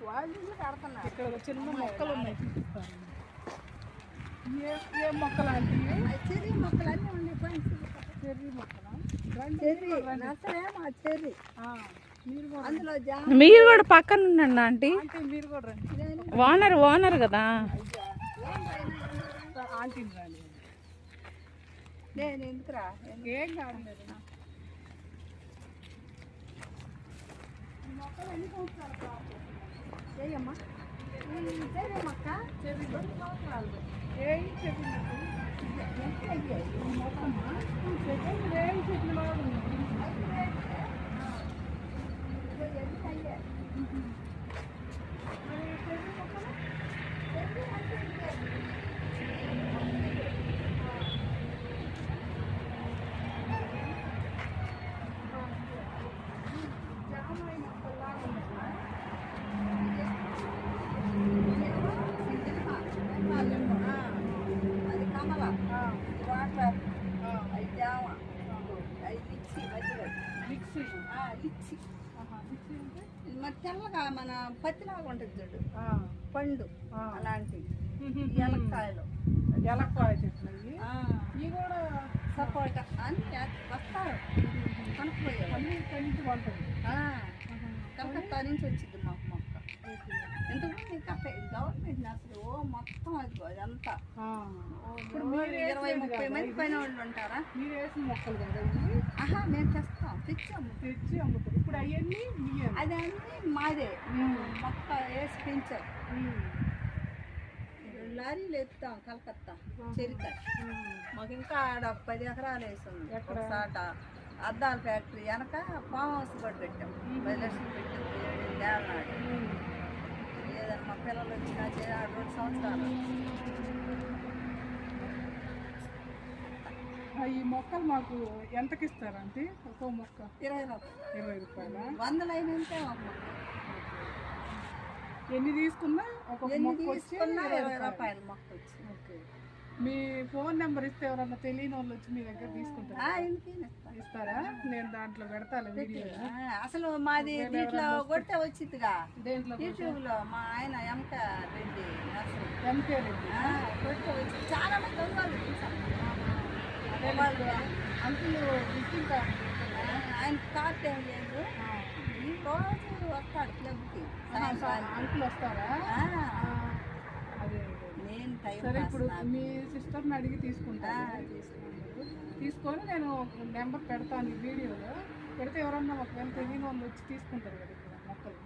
వాళ్ళు ఇల్లు కడుతున్నారు. ఇక్కడ చిన్న మొక్కలు ఉన్నాయి, చూపిస్తాను. ఏ మొక్కలు అంటే చెర్రీ మొక్కలు అన్నీ ఉన్నాయి ఫ్రెండ్స్. చెర్రీ మొక్కలా? చెర్రీ నర్సరేమో చెర్రీ. అందులో మీరు కూడా పక్కన ఉండండి ఆంటీ. అంటే మీరు కూడా రండి. ఓనర్ కదా ఆంటీని రాని. నేను ఎందుకురా ఏం కావట్లేదు. మొక్కలు ఎన్ని సంవత్సరాలు చెయ్యమ్మా. చెర్రీ మొక్క చెర్రీ 2 సంవత్సరాలు. ఏం చెట్లు ఎంత అయ్యాయి మొక్కమ్మా? చెట్లు ఏం చెట్లు బాగా ఉన్నాయి. ఎంత అయ్యాయి మరి చెర్రీ మొక్కలు? చెర్రీ అంటే జామాయి మొక్కల్లాగా ఉన్నాయి. అది కమల, వాటర్, అది జామ, అది లిచ్చి మధ్యలో మిక్సీ. లిచ్చి. మిక్సీ అంటే మరి తెల్లగా మన పత్తిలాగా ఉంటుంది చూడు పండు అలాంటివి. ఎలక్కాయలు, ఎలక్కాయ చెట్లు ఇవి. ఇవి కూడా సపోటా అన్ని వస్తారు కనుక్కోయారు. అన్ని కంటి వంటది. కలకత్తా నుంచి వచ్చింది మాకు మొక్క. ఎందుకంటే ఇంకా గవర్నమెంట్ నర్సరీ మొత్తం అదంతా. ఇప్పుడు మీరు 20-30 మంది పైన వాళ్ళు ఉంటారా? మీరు వేసిన మొక్కలు కదా ఇవి. మేము తెస్తాం, తెచ్చాము, తెచ్చి అమ్ముతారు. ఇప్పుడు అవన్నీ అది అన్నీ మాదే. మొక్క వేసి పెంచారు. 2 లారీలు ఎత్తుతాం కలకత్తా చెరికాయ. మాకు ఇంకా ఆడ 10 ఎకరాలు వేసింది. ఒకసాట అద్దాల ఫ్యాక్టరీ వెనక ఫామ్ హౌస్ కూడా పెట్టాం. 10 లక్షలు పెట్టాం 7 ఏళ్ళ నాడు. ఏదన్నా మా పిల్లలు వచ్చినా 2 సంవత్సరాలు. ఈ మొక్కలు మాకు ఎంతకి ఇస్తారంటే? ఒక్కో మొక్క 20 రూపాయలు. 20 రూపాయలా? 100 అయినంటే ఒక మొక్క. ఎన్ని తీసుకున్నా ఒక మొక్క వచ్చి తీసుకున్నా 20 రూపాయలు మొక్క వచ్చి. ఓకే. మీ ఫోన్ నెంబర్ ఇస్తే ఎవరన్నా తెలియని వాళ్ళు వచ్చి మీ దగ్గర తీసుకుంటారా? ఇస్తారా? నేను దాంట్లో పెడతాను వీడియో. అసలు మాది దీంట్లో కొడితే వచ్చిందిగా దేంట్లో? యూట్యూబ్లో. మా ఆయన ఎంక రెడ్డి ఎంకే రెడ్డి కొడితే వచ్చింది. చాలా మంది దొంగలు చూసాను. అంకుల్ విజిటింగ్ కార్డు ఆయన కార్డు ఏం లేదు. ఈ రోజు వస్తాడు క్లబ్కి. అంకుల్ వస్తారా? అదే నేను టైం సరే, ఇప్పుడు మీ సిస్టర్ని అడిగి తీసుకుంటాను. తీసుకొని నేను నెంబర్ పెడతాను ఈ వీడియోలో. పెడితే ఎవరన్నా ఒకవేళ తెలియని వాళ్ళు వచ్చి తీసుకుంటారు కదా ఇక్కడ మొక్కలు.